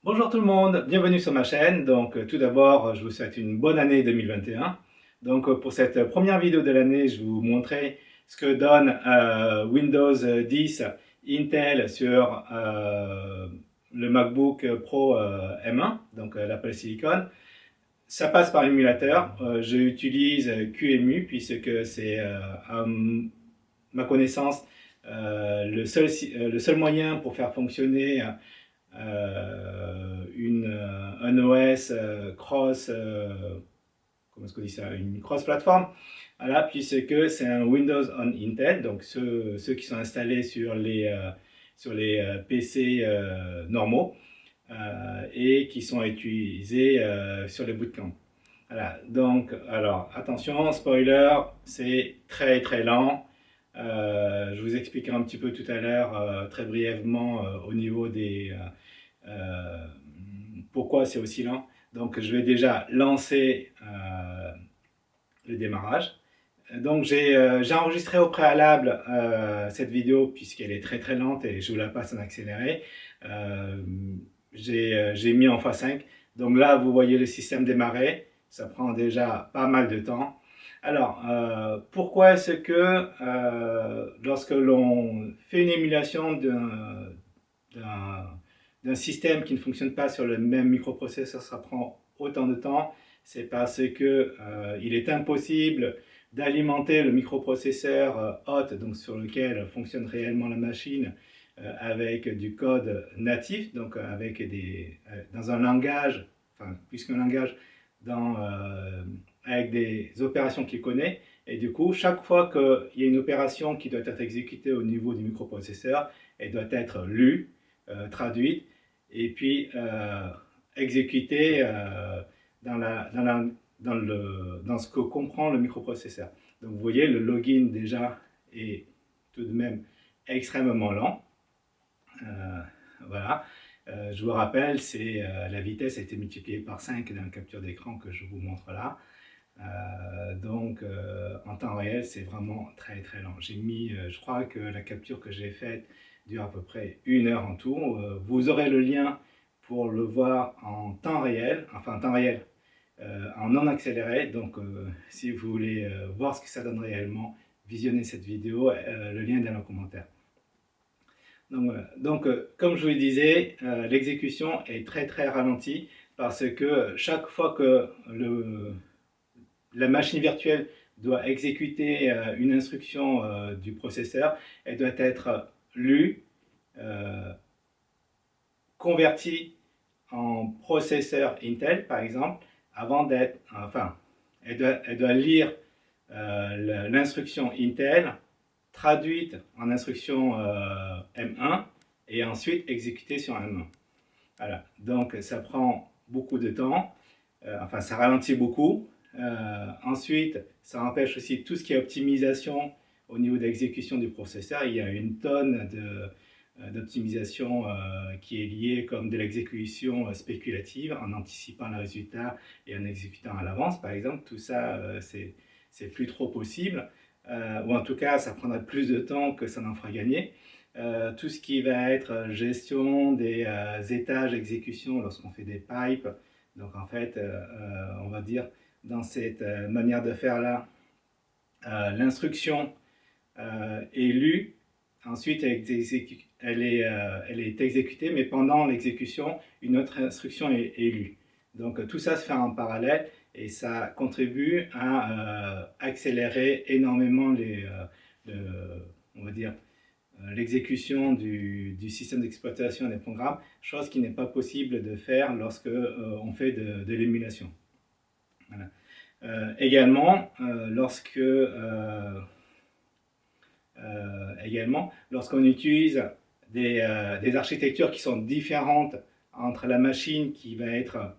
Bonjour tout le monde, bienvenue sur ma chaîne. Donc tout d'abord, je vous souhaite une bonne année 2021. Pour cette première vidéo de l'année, je vais vous montrer ce que donne Windows 10 Intel sur le MacBook Pro M1, donc l'Apple Silicon. Ça passe par l'émulateur. J'utilise QEMU puisque c'est à ma connaissance le seul moyen pour faire fonctionner un OS cross, comment est-ce qu'on dit ça, une cross-plateforme, voilà, puisque c'est un Windows on Intel, donc ceux qui sont installés sur les PC normaux et qui sont utilisés sur les bootcamps. Voilà, donc, alors, attention, spoiler, c'est très très lent. Je vous expliquerai un petit peu tout à l'heure, très brièvement, au niveau des, euh, pourquoi c'est aussi lent. Donc je vais déjà lancer le démarrage. Donc j'ai enregistré au préalable cette vidéo puisqu'elle est très très lente et je vous la passe en accéléré. Euh, j'ai mis en x5. Donc là vous voyez le système démarrer. Ça prend déjà pas mal de temps. Alors pourquoi est-ce que lorsque l'on fait une émulation d'un système qui ne fonctionne pas sur le même microprocesseur, ça prend autant de temps? C'est parce que il est impossible d'alimenter le microprocesseur hôte, donc sur lequel fonctionne réellement la machine, avec du code natif, donc dans un langage, enfin plus qu'un langage, avec des opérations qu'il connaît. Et du coup, chaque fois qu'il y a une opération qui doit être exécutée au niveau du microprocesseur, elle doit être lue, traduite et puis exécutée dans ce que comprend le microprocesseur. Donc vous voyez, le login déjà est tout de même extrêmement lent. Voilà. Je vous rappelle, la vitesse a été multipliée par 5 dans la capture d'écran que je vous montre là. En temps réel, c'est vraiment très très lent. Je crois que la capture que j'ai faite dure à peu près 1 heure en tout. Vous aurez le lien pour le voir en temps réel, enfin en temps réel, en non accéléré. Donc si vous voulez voir ce que ça donne réellement, visionnez cette vidéo, le lien est dans le commentaire. Donc, voilà. Comme je vous le disais, l'exécution est très très ralentie parce que chaque fois que la machine virtuelle doit exécuter une instruction du processeur, elle doit être lue, euh, convertie en processeur Intel, par exemple, avant d'être, enfin, elle doit lire l'instruction Intel, traduite en instruction M1, et ensuite exécutée sur M1. Voilà, donc ça prend beaucoup de temps, enfin ça ralentit beaucoup. Ensuite, ça empêche aussi tout ce qui est optimisation au niveau de l'exécution du processeur. Il y a une tonne d'optimisation qui est liée comme de l'exécution spéculative en anticipant le résultat et en exécutant à l'avance, par exemple. Tout ça, c'est plus trop possible. Ou en tout cas, ça prendrait plus de temps que ça n'en fera gagner. Tout ce qui va être gestion des étages exécution lorsqu'on fait des pipes. Donc en fait, on va dire dans cette manière de faire là, l'instruction est lue, ensuite elle est exécutée, mais pendant l'exécution, une autre instruction est lue. Donc tout ça se fait en parallèle et ça contribue à accélérer énormément on va dire, l'exécution du système d'exploitation des programmes, chose qui n'est pas possible de faire lorsque on fait de l'émulation. Voilà. Lorsqu'on utilise des architectures qui sont différentes entre la machine qui va être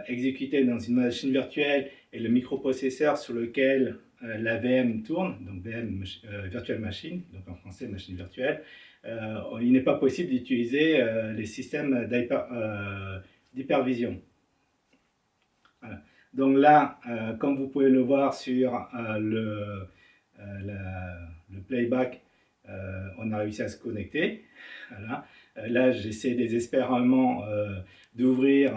exécutée dans une machine virtuelle et le microprocesseur sur lequel la VM tourne, donc VM Virtual Machine, donc en français machine virtuelle, il n'est pas possible d'utiliser les systèmes d'hypervision. Voilà. Donc là, comme vous pouvez le voir sur le playback, on a réussi à se connecter. Voilà. Là, j'essaie désespérément d'ouvrir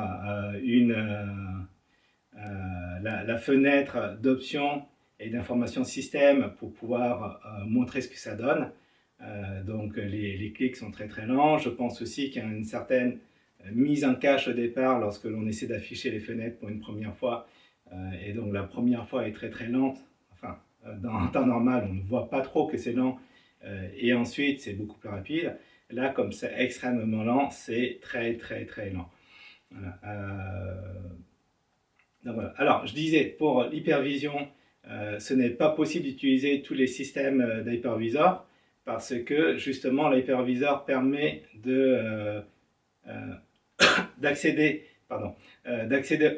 la fenêtre d'options et d'informations système pour pouvoir montrer ce que ça donne. Donc les clics sont très très lents. Je pense aussi qu'il y a une certaine mise en cache au départ lorsque l'on essaie d'afficher les fenêtres pour une première fois. Et donc la première fois est très très lente. Enfin, dans un temps normal, on ne voit pas trop que c'est lent. Et ensuite, c'est beaucoup plus rapide. Là, comme c'est extrêmement lent, c'est très très très lent. Voilà. Donc voilà. Alors, je disais, pour l'hypervision, ce n'est pas possible d'utiliser tous les systèmes d'hyperviseur parce que justement l'hyperviseur permet d'accéder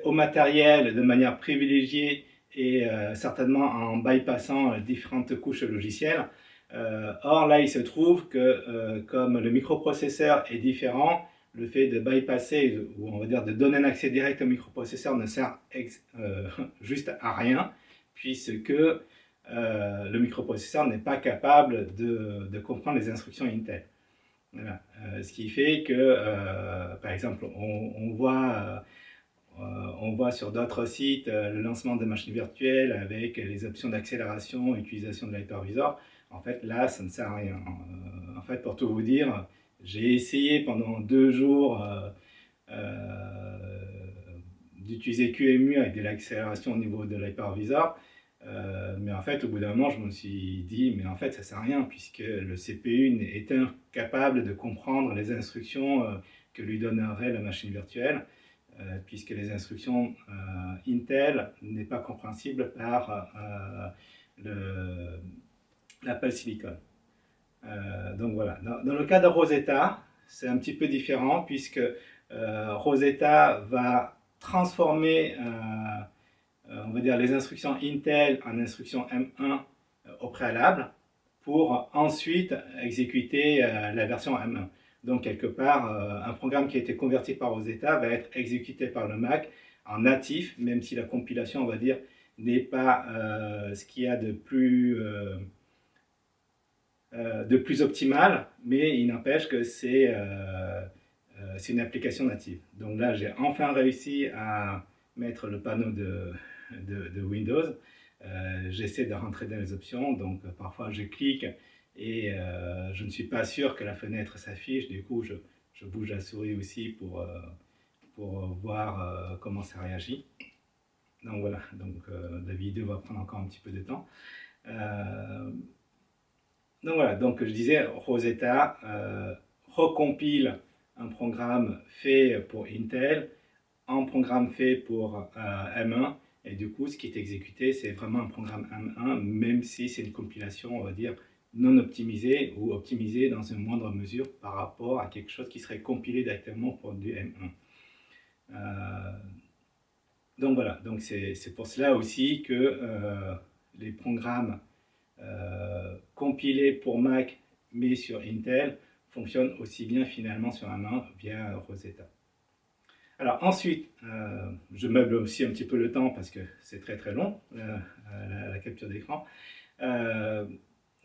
au matériel de manière privilégiée et certainement en bypassant différentes couches logicielles. Or là, il se trouve que comme le microprocesseur est différent, le fait de bypasser, ou on va dire de donner un accès direct au microprocesseur ne sert juste à rien, puisque le microprocesseur n'est pas capable de comprendre les instructions Intel. Voilà. Ce qui fait que, par exemple, on voit sur d'autres sites le lancement de machines virtuelles avec les options d'accélération, utilisation de l'hyperviseur. En fait, là, ça ne sert à rien. En fait, pour tout vous dire, j'ai essayé pendant 2 jours d'utiliser QEMU avec de l'accélération au niveau de l'hyperviseur. Mais en fait, au bout d'un moment, je me suis dit, mais en fait, ça ne sert à rien, puisque le CPU est incapable de comprendre les instructions que lui donnerait la machine virtuelle, puisque les instructions Intel n'est pas compréhensible par l'Apple Silicon. Donc voilà. Dans le cas de Rosetta, c'est un petit peu différent, puisque Rosetta va transformer on va dire les instructions Intel en instructions M1 au préalable pour ensuite exécuter la version M1. Donc quelque part, un programme qui a été converti par Rosetta va être exécuté par le Mac en natif, même si la compilation, on va dire, n'est pas ce qu'il y a de plus optimal, mais il n'empêche que c'est une application native. Donc là, j'ai enfin réussi à mettre le panneau de Windows. J'essaie de rentrer dans les options, donc parfois je clique et je ne suis pas sûr que la fenêtre s'affiche. Du coup, je bouge la souris aussi pour voir comment ça réagit. Donc voilà, donc la vidéo va prendre encore un petit peu de temps. Donc voilà, donc je disais, Rosetta recompile un programme fait pour Intel, un programme fait pour M1, et du coup, ce qui est exécuté, c'est vraiment un programme M1, même si c'est une compilation, on va dire, non optimisée ou optimisée dans une moindre mesure par rapport à quelque chose qui serait compilé directement pour du M1. Donc voilà, donc c'est pour cela aussi que les programmes compilés pour Mac mais sur Intel fonctionnent aussi bien finalement sur M1 via Rosetta. Alors ensuite, je meuble aussi un petit peu le temps parce que c'est très très long, la capture d'écran.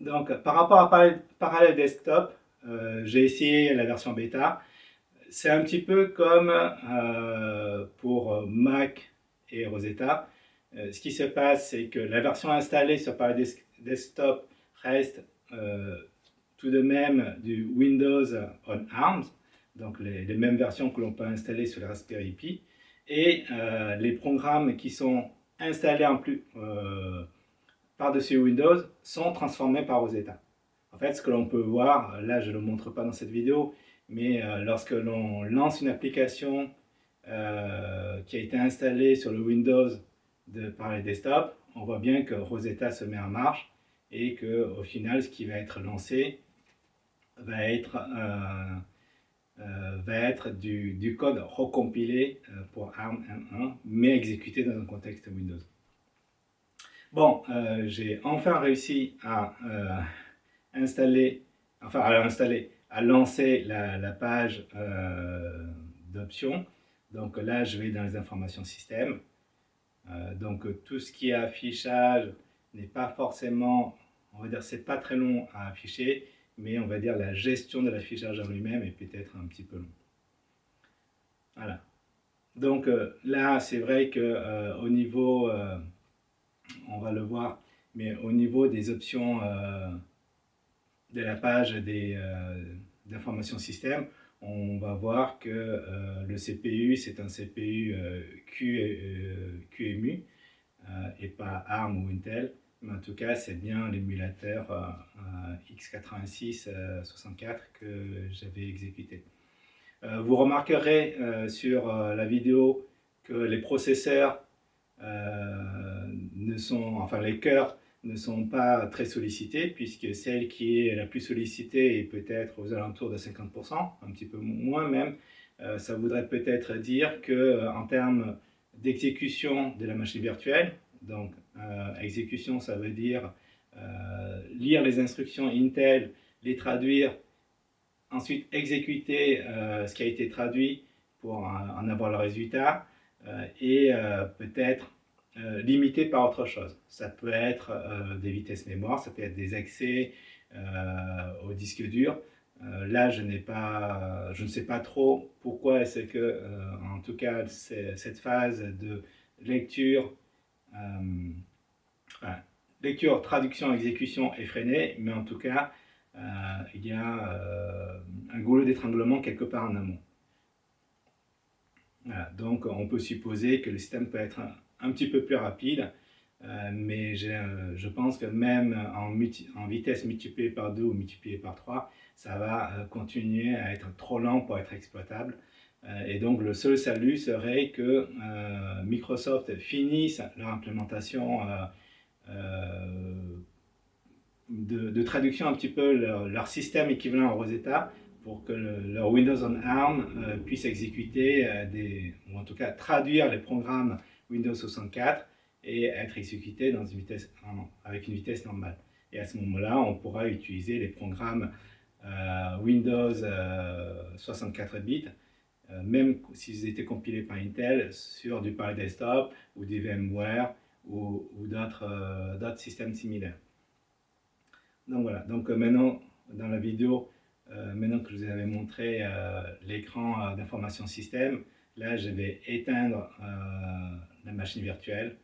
Donc par rapport à Parallel Desktop, j'ai essayé la version bêta. C'est un petit peu comme pour Mac et Rosetta. Ce qui se passe, c'est que la version installée sur Parallel Desktop reste tout de même du Windows on ARM, donc les mêmes versions que l'on peut installer sur le Raspberry Pi, et les programmes qui sont installés en plus par-dessus Windows sont transformés par Rosetta. En fait, ce que l'on peut voir, là je ne le montre pas dans cette vidéo, mais lorsque l'on lance une application qui a été installée sur le Windows par les desktops, on voit bien que Rosetta se met en marche et qu'au final, ce qui va être lancé va être du code recompilé pour ARM M1, mais exécuté dans un contexte Windows. Bon, j'ai enfin réussi à lancer la page d'options. Donc là, je vais dans les informations système. Donc tout ce qui est affichage n'est pas forcément, on va dire, c'est pas très long à afficher. mais on va dire la gestion de l'affichage en lui-même est peut-être un petit peu long. Voilà. Donc là, c'est vrai que au niveau, on va le voir, mais au niveau des options de la page d'information système, on va voir que le CPU, c'est un CPU QEMU et pas ARM ou Intel. Mais en tout cas, c'est bien l'émulateur x86-64 que j'avais exécuté. Vous remarquerez sur la vidéo que les processeurs enfin les cœurs ne sont pas très sollicités, puisque celle qui est la plus sollicitée est peut-être aux alentours de 50%, un petit peu moins même. Ça voudrait peut-être dire que en termes d'exécution de la machine virtuelle, donc exécution, ça veut dire lire les instructions Intel, les traduire, ensuite exécuter ce qui a été traduit pour en avoir le résultat, et peut-être limité par autre chose. Ça peut être des vitesses mémoire, ça peut être des accès au disque dur. Là, je ne sais pas trop pourquoi est-ce que, en tout cas, cette phase de lecture, lecture, traduction, exécution est freinée, mais en tout cas, il y a un goulot d'étranglement quelque part en amont. Voilà, donc on peut supposer que le système peut être un petit peu plus rapide, mais je pense que même en vitesse multipliée par 2 ou multipliée par 3, ça va continuer à être trop lent pour être exploitable. Et donc le seul salut serait que Microsoft finisse leur implémentation de traduction un petit peu leur système équivalent à Rosetta, pour que leur Windows on ARM puisse exécuter ou en tout cas traduire les programmes Windows 64 et être exécutés avec une vitesse normale. Et à ce moment-là, on pourra utiliser les programmes Windows 64 bits, même s'ils étaient compilés par Intel, sur du Pi Desktop ou du VMware ou d'autres systèmes similaires. Donc voilà, donc maintenant dans la vidéo, maintenant que je vous avais montré l'écran d'information système, là je vais éteindre la machine virtuelle.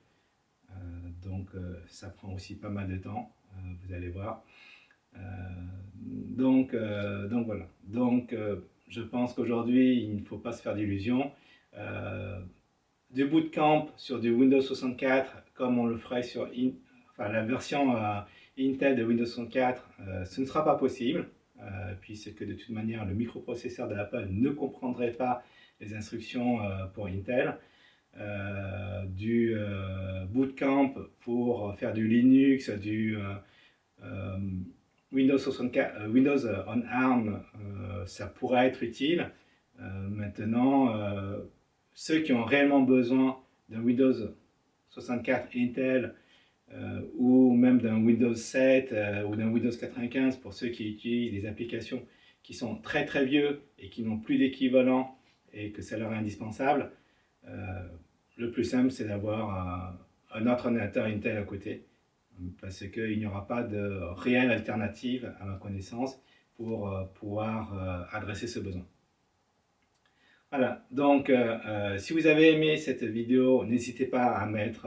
Donc ça prend aussi pas mal de temps, vous allez voir. Donc voilà, donc je pense qu'aujourd'hui il ne faut pas se faire d'illusions. Du bootcamp sur du Windows 64 comme on le ferait sur la version Intel de Windows 64, ce ne sera pas possible, puisque de toute manière le microprocesseur de Apple ne comprendrait pas les instructions pour Intel. Du bootcamp pour faire du Linux, du Windows 64, Windows on ARM, ça pourrait être utile. Maintenant, ceux qui ont réellement besoin d'un Windows 64 Intel ou même d'un Windows 7 ou d'un Windows 95, pour ceux qui utilisent des applications qui sont très très vieux et qui n'ont plus d'équivalent et que ça leur est indispensable, le plus simple c'est d'avoir un autre ordinateur Intel à côté, parce qu'il n'y aura pas de réelle alternative à ma connaissance pour pouvoir adresser ce besoin. Voilà, donc si vous avez aimé cette vidéo, n'hésitez pas à mettre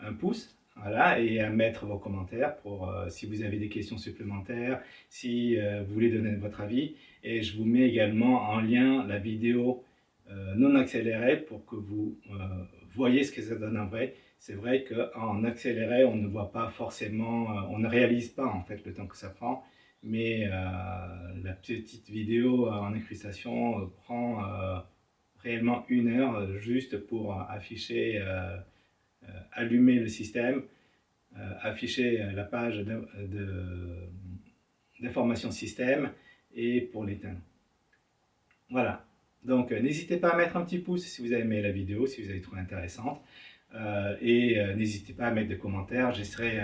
un pouce, voilà, et à mettre vos commentaires pour si vous avez des questions supplémentaires, si vous voulez donner votre avis. Et je vous mets également en lien la vidéo non accélérée pour que vous voyez ce que ça donne en vrai. C'est vrai qu'en accéléré, on ne voit pas forcément, on ne réalise pas en fait le temps que ça prend. Mais la petite vidéo en incrustation prend réellement 1 heure juste pour afficher, allumer le système, afficher la page d'information système et pour l'éteindre. Voilà, donc n'hésitez pas à mettre un petit pouce si vous avez aimé la vidéo, si vous avez trouvé intéressante. Et n'hésitez pas à mettre des commentaires, j'essaierai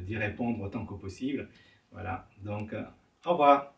d'y répondre autant que possible. Voilà, donc au revoir.